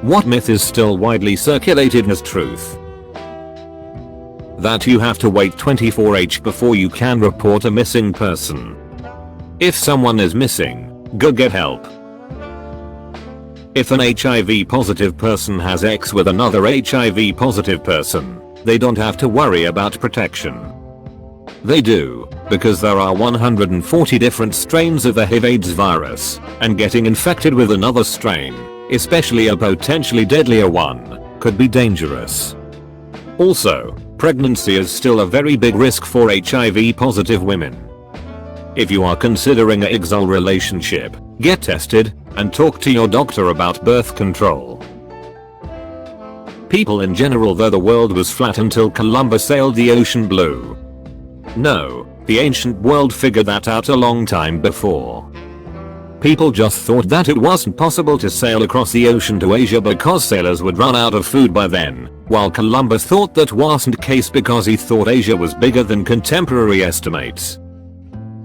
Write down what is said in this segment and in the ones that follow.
What myth is still widely circulated as truth? That you have to wait 24 hours before you can report a missing person. If someone is missing, go get help. If an HIV positive person has sex with another HIV positive person, they don't have to worry about protection. They do, because there are 140 different strains of the HIV/AIDS virus, and getting infected with another strain, especially a potentially deadlier one, could be dangerous. Also, pregnancy is still a very big risk for HIV positive women. If you are considering a XL relationship, get tested and talk to your doctor about birth control. People in general thought the world was flat until Columbus sailed the ocean blue. No, the ancient world figured that out a long time before. People just thought that it wasn't possible to sail across the ocean to Asia because sailors would run out of food by then, while Columbus thought that wasn't the case because he thought Asia was bigger than contemporary estimates.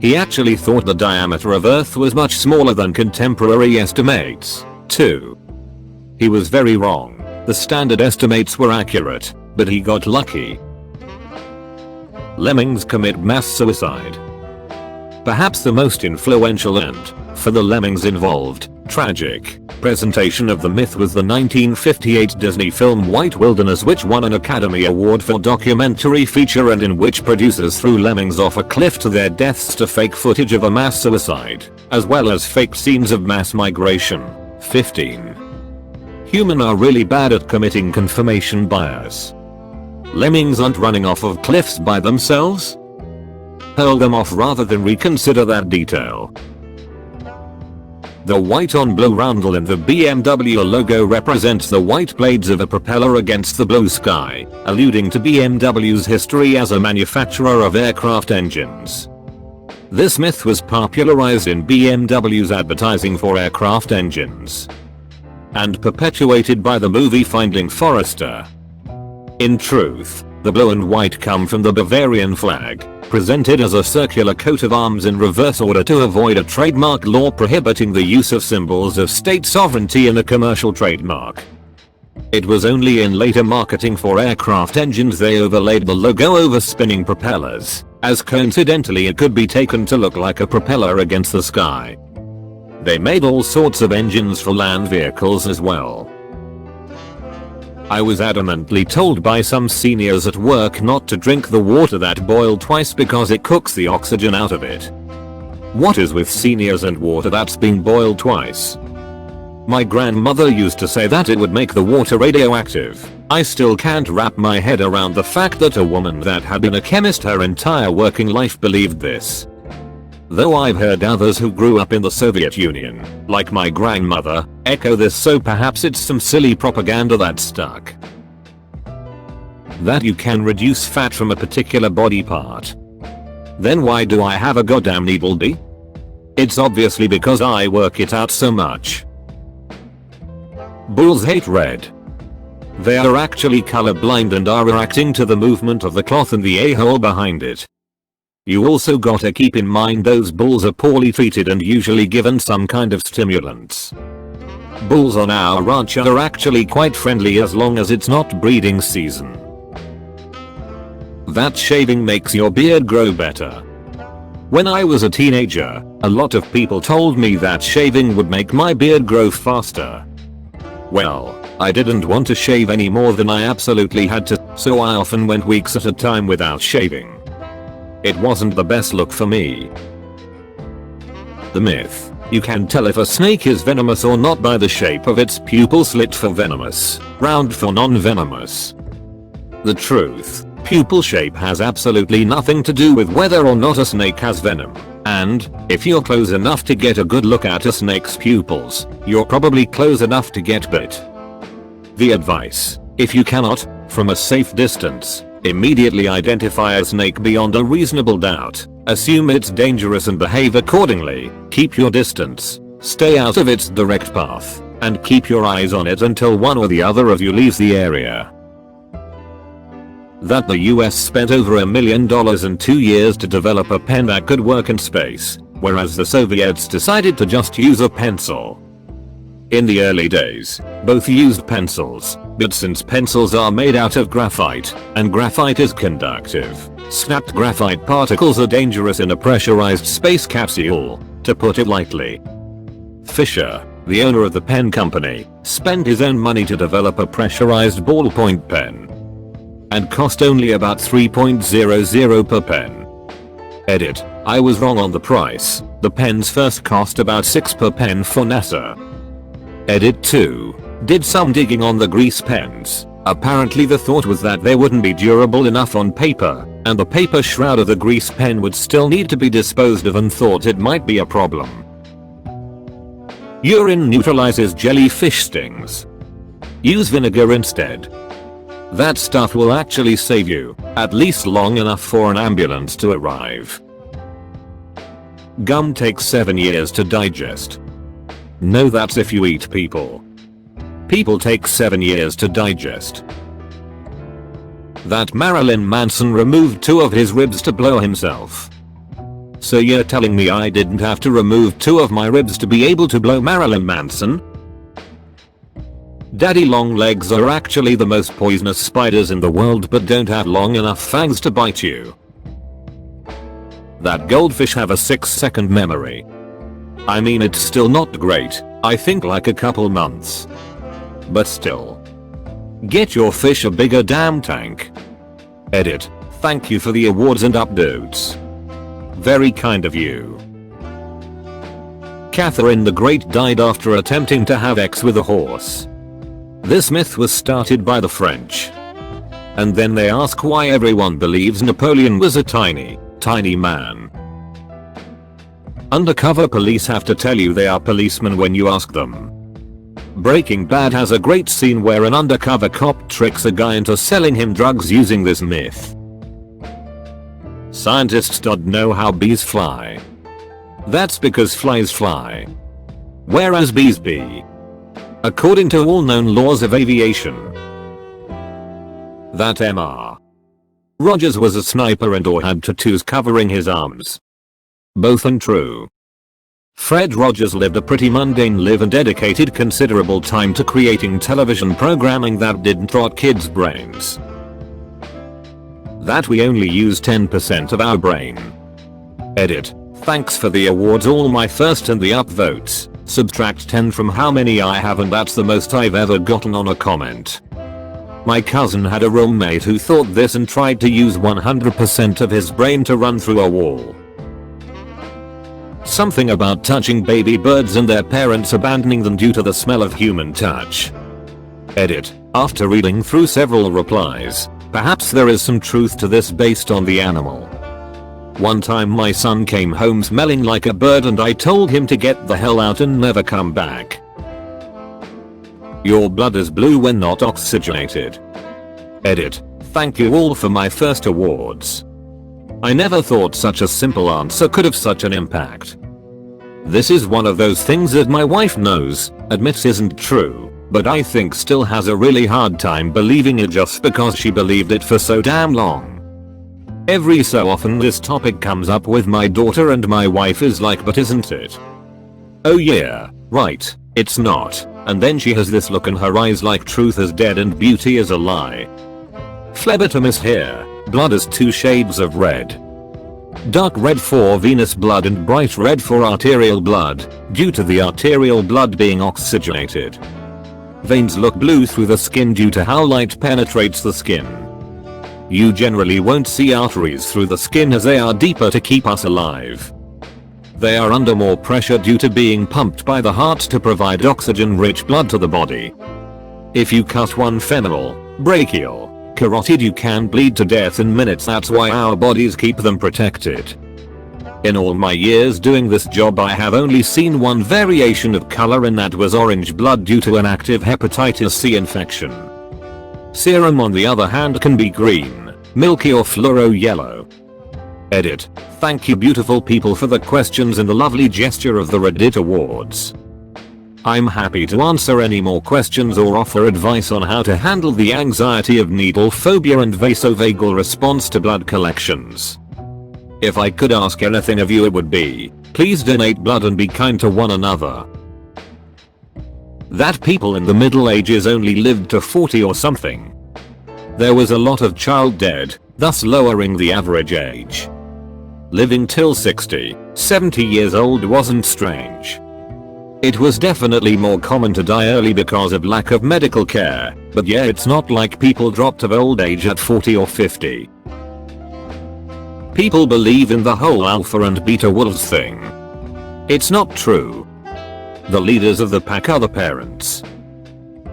He actually thought the diameter of Earth was much smaller than contemporary estimates, too. He was very wrong. The standard estimates were accurate, but he got lucky. Lemmings commit mass suicide. Perhaps the most influential and, for the lemmings involved, tragic presentation of the myth was the 1958 Disney film White Wilderness, which won an Academy Award for documentary feature and in which producers threw lemmings off a cliff to their deaths to fake footage of a mass suicide, as well as fake scenes of mass migration. 15. Humans are really bad at committing confirmation bias. Lemmings aren't running off of cliffs by themselves? Hurl them off rather than reconsider that detail. The white on blue roundel in the BMW logo represents the white blades of a propeller against the blue sky, alluding to BMW's history as a manufacturer of aircraft engines. This myth was popularized in BMW's advertising for aircraft engines and perpetuated by the movie Finding Forrester. In truth, the blue and white come from the Bavarian flag, presented as a circular coat of arms in reverse order to avoid a trademark law prohibiting the use of symbols of state sovereignty in a commercial trademark. It was only in later marketing for aircraft engines they overlaid the logo over spinning propellers, as coincidentally it could be taken to look like a propeller against the sky. They made all sorts of engines for land vehicles as well. I was adamantly told by some seniors at work not to drink the water that boiled twice because it cooks the oxygen out of it. What is with seniors and water that's been boiled twice? My grandmother used to say that it would make the water radioactive. I still can't wrap my head around the fact that a woman that had been a chemist her entire working life believed this. Though I've heard others who grew up in the Soviet Union, like my grandmother, echo this, so perhaps it's some silly propaganda that stuck. That you can reduce fat from a particular body part. Then why do I have a goddamn needle D? It's obviously because I work it out so much. Bulls hate red. They are actually colorblind and are reacting to the movement of the cloth and the a-hole behind it. You also gotta keep in mind those bulls are poorly treated and usually given some kind of stimulants. Bulls on our ranch are actually quite friendly as long as it's not breeding season. That shaving makes your beard grow better. When I was a teenager, a lot of people told me that shaving would make my beard grow faster. Well, I didn't want to shave any more than I absolutely had to, so I often went weeks at a time without shaving. It wasn't the best look for me. The myth: you can tell if a snake is venomous or not by the shape of its pupil slit for venomous, round for non-venomous. The truth: pupil shape has absolutely nothing to do with whether or not a snake has venom, and, if you're close enough to get a good look at a snake's pupils, you're probably close enough to get bit. The advice: if you cannot, from a safe distance, immediately identify a snake beyond a reasonable doubt, assume it's dangerous and behave accordingly, keep your distance, stay out of its direct path, and keep your eyes on it until one or the other of you leaves the area. That the US spent over $1 million in 2 years to develop a pen that could work in space, whereas the Soviets decided to just use a pencil. In the early days, both used pencils, but since pencils are made out of graphite, and graphite is conductive, snapped graphite particles are dangerous in a pressurized space capsule, to put it lightly. Fisher, the owner of the pen company, spent his own money to develop a pressurized ballpoint pen, and cost only about $3.00 per pen. Edit. I was wrong on the price. The pens first cost about $6 per pen for NASA. Edit 2. Did some digging on the grease pens. Apparently the thought was that they wouldn't be durable enough on paper, and the paper shroud of the grease pen would still need to be disposed of, and thought it might be a problem. Urine neutralizes jellyfish stings. Use vinegar instead. That stuff will actually save you, at least long enough for an ambulance to arrive. Gum takes 7 years to digest. No, that's if you eat people. People take 7 years to digest. That Marilyn Manson removed 2 of his ribs to blow himself. So you're telling me I didn't have to remove 2 of my ribs to be able to blow Marilyn Manson? Daddy long legs are actually the most poisonous spiders in the world, but don't have long enough fangs to bite you. That goldfish have a 6-second memory. I mean, it's still not great, I think like a couple months. But still. Get your fish a bigger damn tank. Edit. Thank you for the awards and uploads. Very kind of you. Catherine the Great died after attempting to have sex with a horse. This myth was started by the French. And then they ask why everyone believes Napoleon was a tiny man. Undercover police have to tell you they are policemen when you ask them. Breaking Bad has a great scene where an undercover cop tricks a guy into selling him drugs using this myth. Scientists don't know how bees fly. That's because flies fly, whereas bees bee. According to all known laws of aviation. That Mr. Rogers was a sniper and or had tattoos covering his arms. Both untrue. Fred Rogers lived a pretty mundane life and dedicated considerable time to creating television programming that didn't rot kids' brains. That we only use 10% of our brain. Edit. Thanks for the awards, all my first and the upvotes. Subtract 10 from how many I have, and that's the most I've ever gotten on a comment. My cousin had a roommate who thought this and tried to use 100% of his brain to run through a wall. Something about touching baby birds and their parents abandoning them due to the smell of human touch. Edit. After reading through several replies, perhaps there is some truth to this based on the animal. One time my son came home smelling like a bird and I told him to get the hell out and never come back. Your blood is blue when not oxygenated. Edit. Thank you all for my first awards. I never thought such a simple answer could have such an impact. This is one of those things that my wife knows, admits isn't true, but I think still has a really hard time believing it just because she believed it for so damn long. Every so often this topic comes up with my daughter and my wife is like, but isn't it? Oh yeah, right, it's not, and then she has this look in her eyes like truth is dead and beauty is a lie. Phlebotomist here, blood is 2 shades of red. Dark red for venous blood and bright red for arterial blood, due to the arterial blood being oxygenated. Veins look blue through the skin due to how light penetrates the skin. You generally won't see arteries through the skin as they are deeper to keep us alive. They are under more pressure due to being pumped by the heart to provide oxygen-rich blood to the body. If you cut one femoral, brachial, carotid, you can bleed to death in minutes. That's why our bodies keep them protected. In all my years doing this job I have only seen one variation of color, and that was orange blood due to an active hepatitis C infection. Serum on the other hand can be green, milky or fluoro yellow. Edit. Thank you beautiful people for the questions and the lovely gesture of the Reddit awards. I'm happy to answer any more questions or offer advice on how to handle the anxiety of needle phobia and vasovagal response to blood collections. If I could ask anything of you, it would be, please donate blood and be kind to one another. that people in the Middle Ages only lived to 40 or something. There was a lot of child dead, thus lowering the average age. Living till 60, 70 years old wasn't strange. It was definitely more common to die early because of lack of medical care, but yeah, it's not like people dropped of old age at 40 or 50. People believe in the whole alpha and beta wolves thing. It's not true. The leaders of the pack are the parents.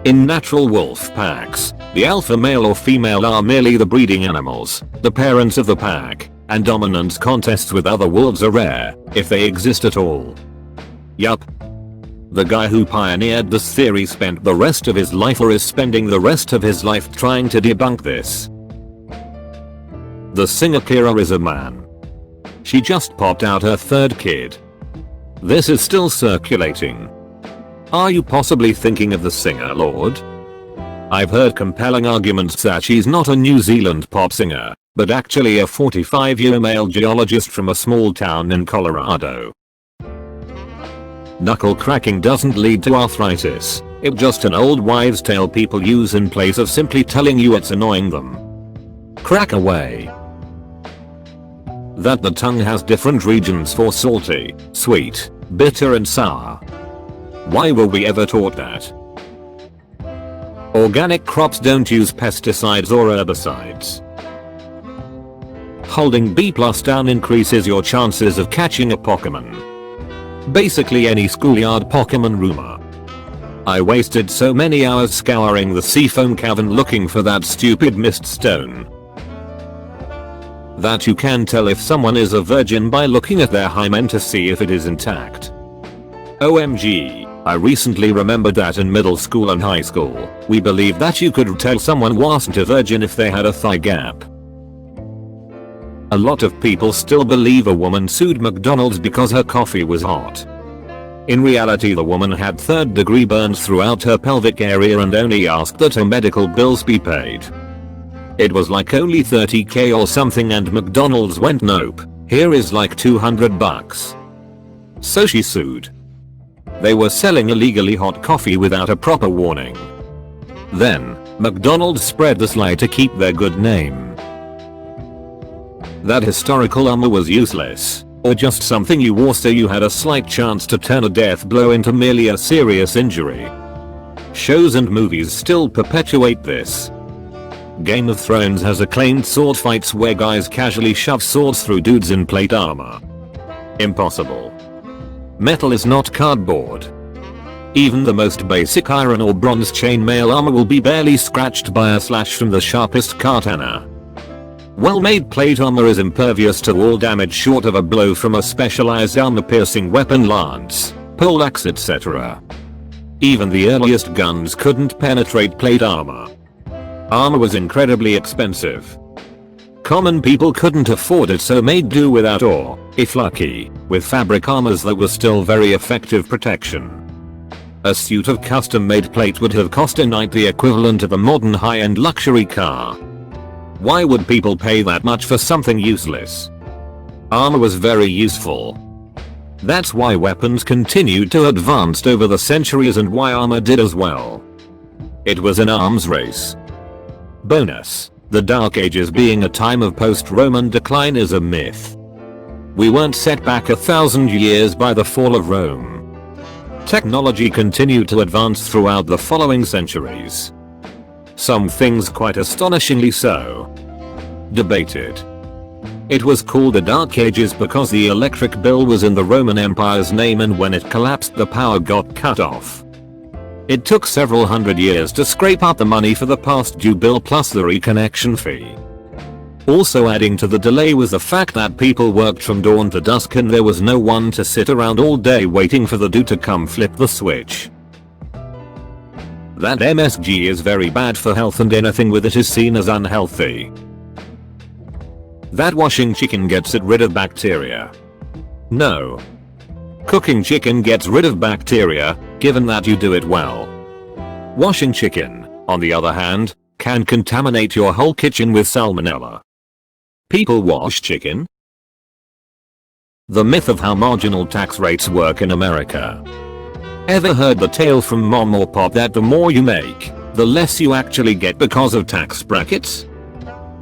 In natural wolf packs, the alpha male or female are merely the breeding animals, the parents of the pack, and dominance contests with other wolves are rare, if they exist at all. Yup. The guy who pioneered this theory spent the rest of his life or is spending the rest of his life trying to debunk this. The singer Kira is a man. She just popped out her third kid. This is still circulating. Are you possibly thinking of the singer Lord? I've heard compelling arguments that she's not a New Zealand pop singer, but actually a 45-year male geologist from a small town in Colorado. Knuckle cracking doesn't lead to arthritis, it's just an old wives' tale people use in place of simply telling you it's annoying them. Crack away. That the tongue has different regions for salty, sweet, bitter and sour. Why were we ever taught that? Organic crops don't use pesticides or herbicides. Holding B+ down increases your chances of catching a Pokemon. Basically any schoolyard Pokemon rumor. I wasted so many hours scouring the Seafoam Cavern looking for that stupid mist stone. That you can tell if someone is a virgin by looking at their hymen to see if it is intact. OMG, I recently remembered that in middle school and high school, we believed that you could tell someone wasn't a virgin if they had a thigh gap. A lot of people still believe a woman sued McDonald's because her coffee was hot. In reality, the woman had third-degree burns throughout her pelvic area and only asked that her medical bills be paid. It was like only $30k or something and McDonald's went nope, here is like $200. So she sued. They were selling illegally hot coffee without a proper warning. Then, McDonald's spread this lie to keep their good name. That historical armor was useless, or just something you wore so you had a slight chance to turn a death blow into merely a serious injury. Shows and movies still perpetuate this. Game of Thrones has acclaimed sword fights where guys casually shove swords through dudes in plate armor. Impossible. Metal is not cardboard. Even the most basic iron or bronze chainmail armor will be barely scratched by a slash from the sharpest katana. Well-made plate armor is impervious to all damage short of a blow from a specialized armor-piercing weapon, lance, poleaxe, etc. Even the earliest guns couldn't penetrate plate armor. Armor was incredibly expensive. Common people couldn't afford it, so made do without or, if lucky, with fabric armors that were still very effective protection. A suit of custom-made plate would have cost a night the equivalent of a modern high-end luxury car. Why would people pay that much for something useless? Armor was very useful. That's why weapons continued to advance over the centuries and why armor did as well. It was an arms race. Bonus: the Dark Ages being a time of post-Roman decline is a myth. We weren't set back 1,000 years by the fall of Rome. Technology continued to advance throughout the following centuries. Some things quite astonishingly so. Debated. It was called the Dark Ages because the electric bill was in the Roman Empire's name, and when it collapsed the power got cut off. It took several hundred years to scrape up the money for the past due bill plus the reconnection fee. Also adding to the delay was the fact that people worked from dawn to dusk and there was no one to sit around all day waiting for the dude to come flip the switch. That MSG is very bad for health and anything with it is seen as unhealthy. That washing chicken gets rid of bacteria. No. Cooking chicken gets rid of bacteria, given that you do it well. Washing chicken, on the other hand, can contaminate your whole kitchen with salmonella. People wash chicken? The myth of how marginal tax rates work in America. Ever heard the tale from mom or pop that the more you make, the less you actually get because of tax brackets?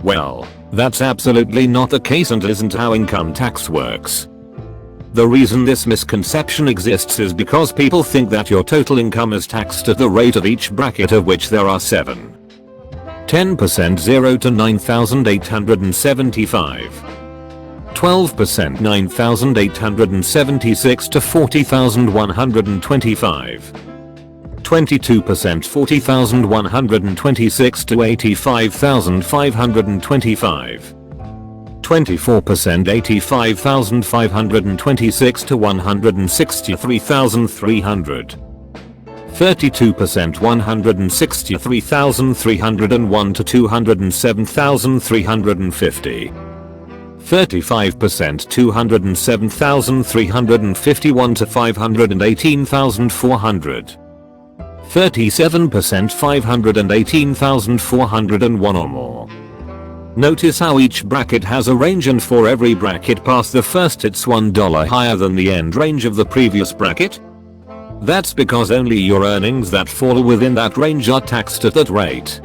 Well, that's absolutely not the case and isn't how income tax works. The reason this misconception exists is because people think that your total income is taxed at the rate of each bracket, of which there are 7. 10% 0 to 9,875. 12% 9,876 to 40,125. 22% 40,126 to 85,525. 24% 85,526 to 163,300. 32% 163,301 to 207,350. 35% 207,351 to 518,400. 37% 518,401 or more. Notice how each bracket has a range, and for every bracket past the first it's $1 higher than the end range of the previous bracket? That's because only your earnings that fall within that range are taxed at that rate.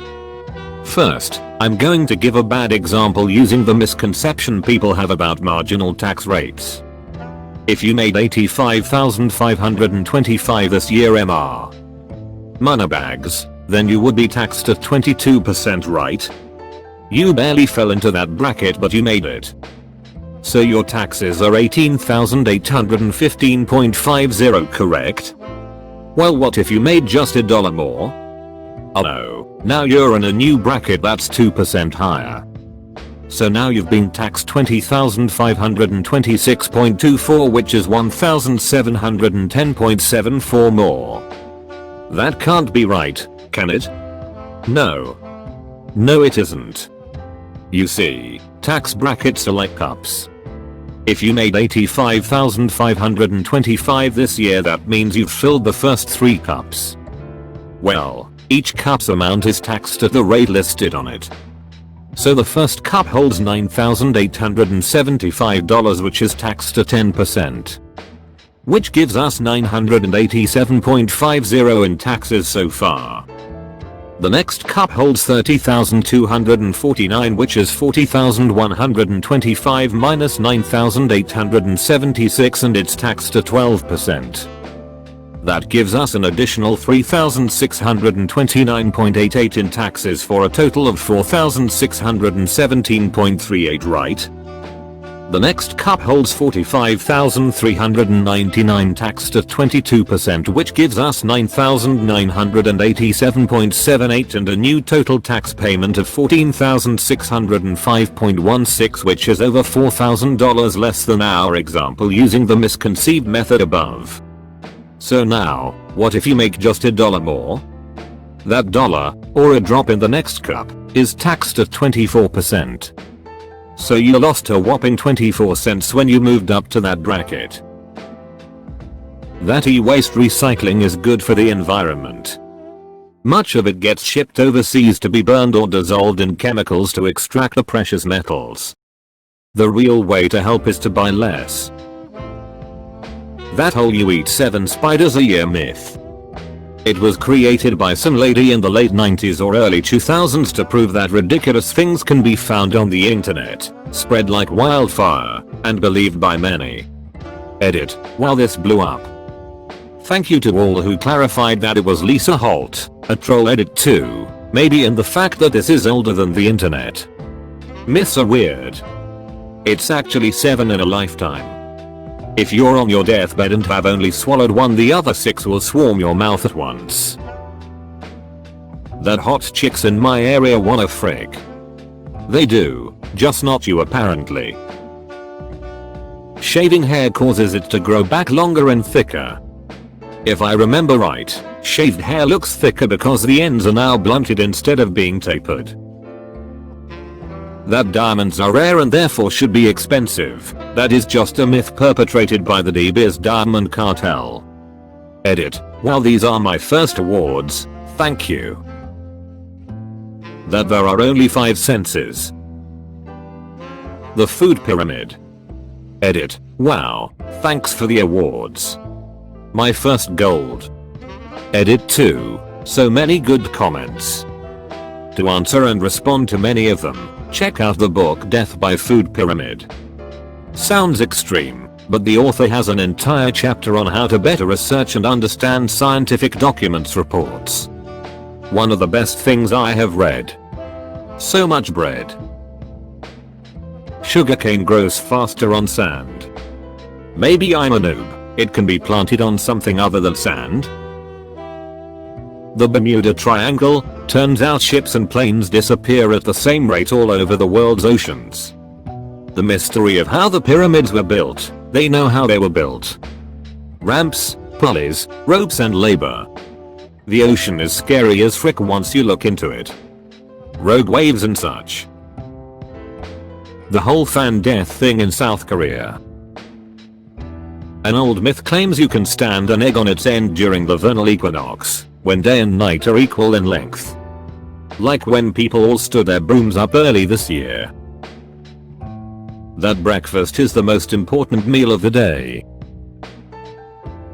First, I'm going to give a bad example using the misconception people have about marginal tax rates. If you made $85,525 this year MR moneybags, then you would be taxed at 22%, right? You barely fell into that bracket but you made it. So your taxes are $18,815.50, correct? Well, what if you made just $1 more? Oh no, now you're in a new bracket that's 2% higher. So now you've been taxed $20,526.24, which is $1,710.74 more. That can't be right, can it? No. No, it isn't. You see, tax brackets are like cups. If you made $85,525 this year, that means you've filled the first 3 cups. Well, each cup's amount is taxed at the rate listed on it. So the first cup holds $9,875, which is taxed at 10%. Which gives us $987.50 in taxes so far. The next cup holds $30,249, which is $40,125 minus $9,876, and it's taxed at 12%. That gives us an additional $3,629.88 in taxes for a total of $4,617.38, right? The next cup holds $45,399 taxed at 22%, which gives us $9,987.78 and a new total tax payment of $14,605.16, which is over $4,000 less than our example using the misconceived method above. So now, what if you make just $1 more? That dollar, or a drop in the next cup, is taxed at 24%. So you lost a whopping 24 cents when you moved up to that bracket. That e-waste recycling is good for the environment. Much of it gets shipped overseas to be burned or dissolved in chemicals to extract the precious metals. The real way to help is to buy less. That whole "you eat 7 spiders a year" myth. It was created by some lady in the late 90s or early 2000s to prove that ridiculous things can be found on the internet, spread like wildfire, and believed by many. Edit. While this blew up. Thank you to all who clarified that it was Lisa Holt, a troll. Edit 2. Maybe in the fact that this is older than the internet. Myths are weird. It's actually 7 in a lifetime. If you're on your deathbed and have only swallowed one, the other 6 will swarm your mouth at once. That hot chicks in my area wanna frick. They do, just not you apparently. Shaving hair causes it to grow back longer and thicker. If I remember right, shaved hair looks thicker because the ends are now blunted instead of being tapered. That diamonds are rare and therefore should be expensive. That is just a myth perpetrated by the D-Biz Diamond Cartel. Edit. While these are my first awards, thank you. That there are only 5 senses. The food pyramid. Edit. Wow, thanks for the awards. My first gold. Edit 2. So many good comments. To answer and respond to many of them, check out the book Death by Food Pyramid. Sounds extreme, but the author has an entire chapter on how to better research and understand scientific documents reports. One of the best things I have read. So much bread. Sugarcane grows faster on sand. Maybe I'm a noob. It can be planted on something other than sand. The Bermuda Triangle. Turns out ships and planes disappear at the same rate all over the world's oceans. The mystery of how the pyramids were built. They know how they were built. Ramps, pulleys, ropes and labor. The ocean is scary as frick once you look into it. Rogue waves and such. The whole fan death thing in South Korea. An old myth claims you can stand an egg on its end during the vernal equinox, when day and night are equal in length. Like when people all stood their brooms up early this year. That breakfast is the most important meal of the day.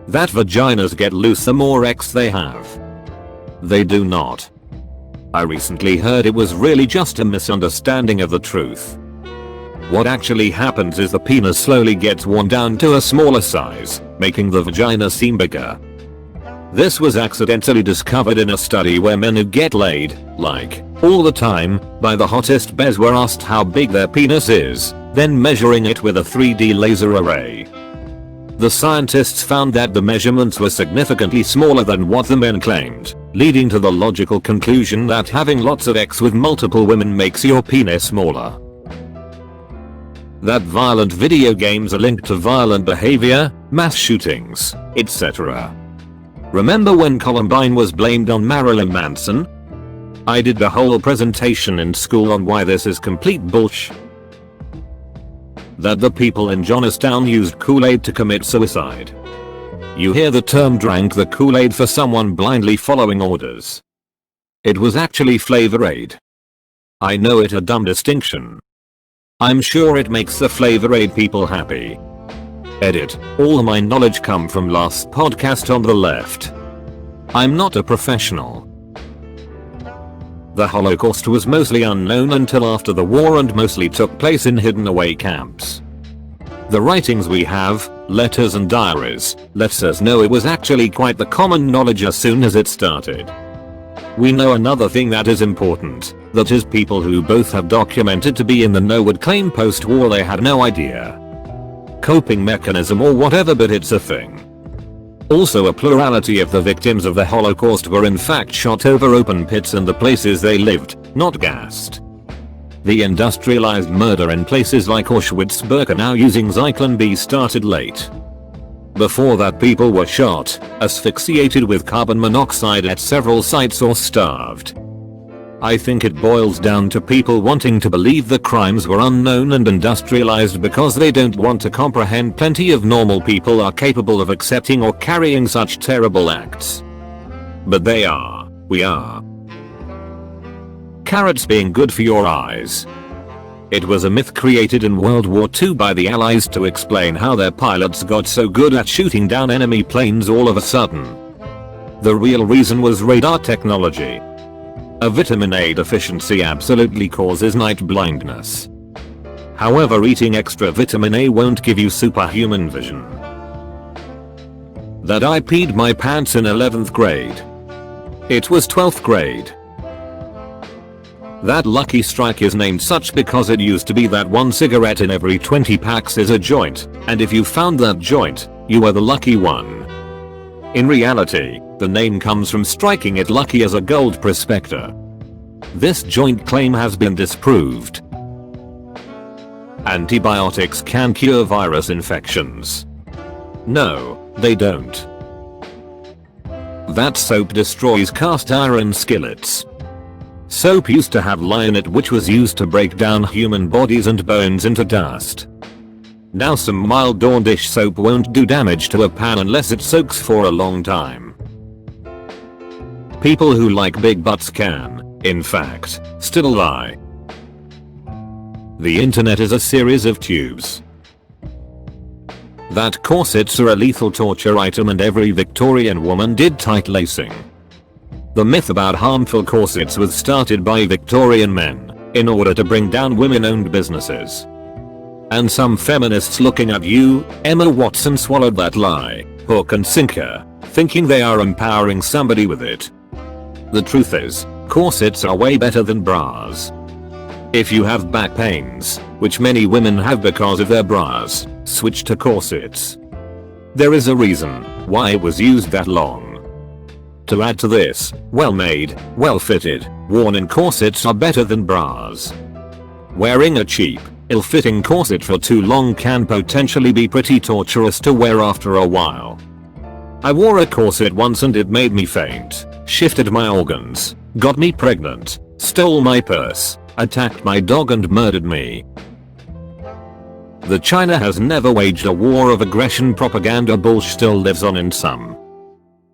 That vaginas get loose the more X they have. They do not. I recently heard it was really just a misunderstanding of the truth. What actually happens is the penis slowly gets worn down to a smaller size, making the vagina seem bigger. This was accidentally discovered in a study where men who get laid, like, all the time, by the hottest bears were asked how big their penis is, then measuring it with a 3D laser array. The scientists found that the measurements were significantly smaller than what the men claimed, leading to the logical conclusion that having lots of sex with multiple women makes your penis smaller. That violent video games are linked to violent behavior, mass shootings, etc. Remember when Columbine was blamed on Marilyn Manson? I did the whole presentation in school on why this is complete bullshit. That the people in Johnstown used Kool-Aid to commit suicide. You hear the term drank the Kool-Aid for someone blindly following orders. It was actually Flavor Aid. I know it a dumb distinction. I'm sure it makes the Flavor Aid people happy. Edit. All my knowledge come from last podcast on the left. I'm not a professional. The Holocaust was mostly unknown until after the war and mostly took place in hidden away camps. The writings we have, letters and diaries, lets us know it was actually quite the common knowledge as soon as it started. We know another thing that is important, that is people who both have documented to be in the know would claim post-war they had no idea. Coping mechanism or whatever, but it's a thing. Also, a plurality of the victims of the Holocaust were in fact shot over open pits in the places they lived, not gassed. The industrialized murder in places like Auschwitz-Birkenau using Zyklon B started late. Before that, people were shot, asphyxiated with carbon monoxide at several sites, or starved. I think it boils down to people wanting to believe the crimes were unknown and industrialized because they don't want to comprehend plenty of normal people are capable of accepting or carrying such terrible acts. But they are. We are. Carrots being good for your eyes. It was a myth created in World War II by the Allies to explain how their pilots got so good at shooting down enemy planes all of a sudden. The real reason was radar technology. A vitamin A deficiency absolutely causes night blindness. However, eating extra vitamin A won't give you superhuman vision. That I peed my pants in 11th grade. It was 12th grade. That Lucky Strike is named such because it used to be that one cigarette in every 20 packs is a joint, and if you found that joint, you were the lucky one. In reality, the name comes from striking it lucky as a gold prospector. This joint claim has been disproved. Antibiotics can cure virus infections. No, they don't. That soap destroys cast iron skillets. Soap used to have lye in it, which was used to break down human bodies and bones into dust. Now some mild Dawn dish soap won't do damage to a pan unless it soaks for a long time. People who like big butts can, in fact, still lie. The internet is a series of tubes. That corsets are a lethal torture item and every Victorian woman did tight lacing. The myth about harmful corsets was started by Victorian men in order to bring down women-owned businesses. And some feminists looking at you, Emma Watson, swallowed that lie, hook and sinker, thinking they are empowering somebody with it. The truth is, corsets are way better than bras. If you have back pains, which many women have because of their bras, switch to corsets. There is a reason why it was used that long. To add to this, well-made, well-fitted, worn-in corsets are better than bras. Wearing a cheap, ill-fitting corset for too long can potentially be pretty torturous to wear after a while. I wore a corset once and it made me faint, shifted my organs, got me pregnant, stole my purse, attacked my dog and murdered me. The China has never waged a war of aggression. Propaganda bullshit still lives on in some.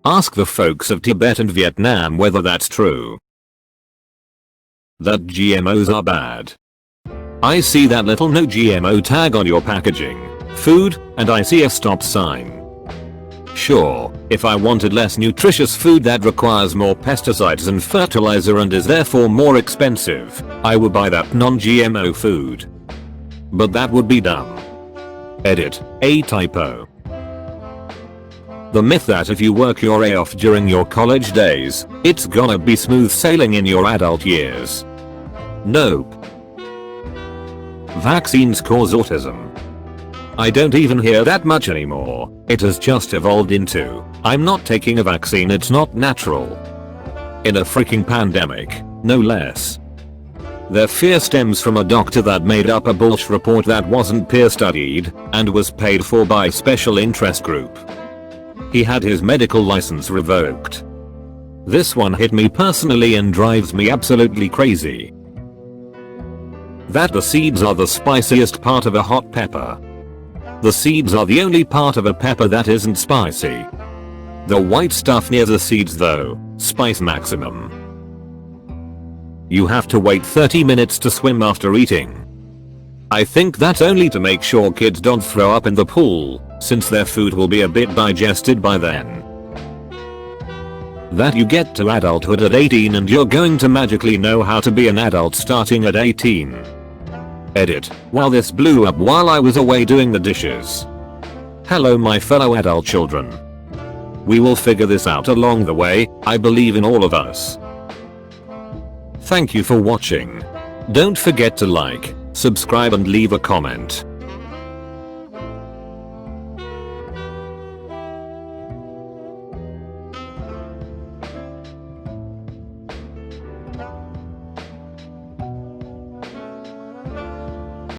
Ask the folks of Tibet and Vietnam whether that's true. That GMOs are bad. I see that little no GMO tag on your packaging, food, and I see a stop sign. Sure, if I wanted less nutritious food that requires more pesticides and fertilizer and is therefore more expensive, I would buy that non-GMO food. But that would be dumb. Edit, a typo. The myth that if you work your A off during your college days, it's gonna be smooth sailing in your adult years. Nope. Vaccines cause autism. I don't even hear that much anymore. It has just evolved into, I'm not taking a vaccine, it's not natural. In a freaking pandemic, no less. Their fear stems from a doctor that made up a bullshit report that wasn't peer studied and was paid for by special interest group. He had his medical license revoked. This one hit me personally and drives me absolutely crazy. That the seeds are the spiciest part of a hot pepper. The seeds are the only part of a pepper that isn't spicy. The white stuff near the seeds though, spice maximum. You have to wait 30 minutes to swim after eating. I think that's only to make sure kids don't throw up in the pool, since their food will be a bit digested by then. That you get to adulthood at 18 and you're going to magically know how to be an adult starting at 18. Edit, while this blew up while I was away doing the dishes. Hello my fellow adult children. We will figure this out along the way, I believe in all of us. Thank you for watching. Don't forget to like, subscribe and leave a comment.